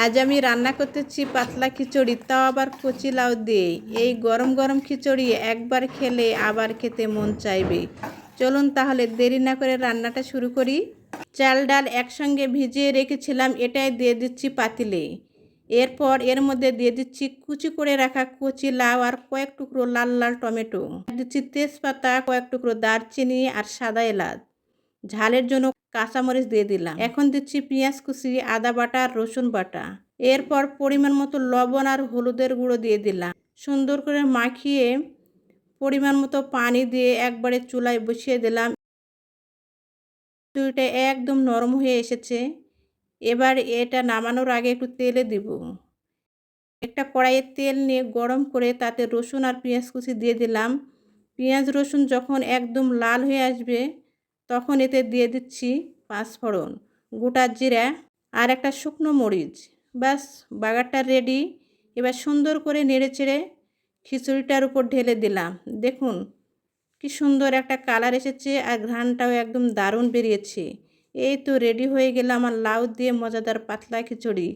আজ আমি রান্না করতেছি পাতলা খিচুড়ি, তাও আবার কচি লাউ দিয়ে। এই গরম গরম খিচুড়ি একবার খেলে আবার খেতে মন চাইবে। চলুন তাহলে দেরি না করে রান্নাটা শুরু করি। চাল ডাল একসঙ্গে ভিজিয়ে রেখেছিলাম, এটাই দিয়ে দিচ্ছি পাতিলে। এরপর এর মধ্যে দিয়ে দিচ্ছি কুচি করে রাখা কচি লাউ আর কয়েক টুকরো লাল লাল টমেটো। দিচ্ছি তেজপাতা, কয়েক টুকরো দারচিনি আর সাদা এলাচ। ঝালের জন্য কাঁচামরিচ দিয়ে দিলাম। এখন দিচ্ছি পেঁয়াজ কুচি, আদা বাটা আর রসুন বাটা। এরপর পরিমাণ মতো লবণ আর হলুদের গুঁড়ো দিয়ে দিলাম। সুন্দর করে মাখিয়ে পরিমাণ মতো পানি দিয়ে একবারে চুলায় বসিয়ে দিলাম। খিচুড়িটা একদম নরম হয়ে এসেছে। এবার এটা নামানোর আগে একটু তেলে দিব। একটা কড়াইয়ে তেল নিয়ে গরম করে তাতে রসুন আর পেঁয়াজ কুচি দিয়ে দিলাম। পেঁয়াজ রসুন যখন একদম লাল হয়ে আসবে তখন এতে দিয়ে দিচ্ছি পাঁচফোড়ন, গোটা জিরা আর একটা শুকনো মরিচ। ব্যাস, বাগারটা রেডি। এবার সুন্দর করে নেড়েচেড়ে খিচুড়িটার উপর ঢেলে দিলাম। দেখুন কি সুন্দর একটা কালার এসেছে আর ঘ্রাণটাও একদম দারুণ বেরিয়েছে। এই তো রেডি হয়ে গেল আমার লাউ দিয়ে মজাদার পাতলা খিচুড়ি।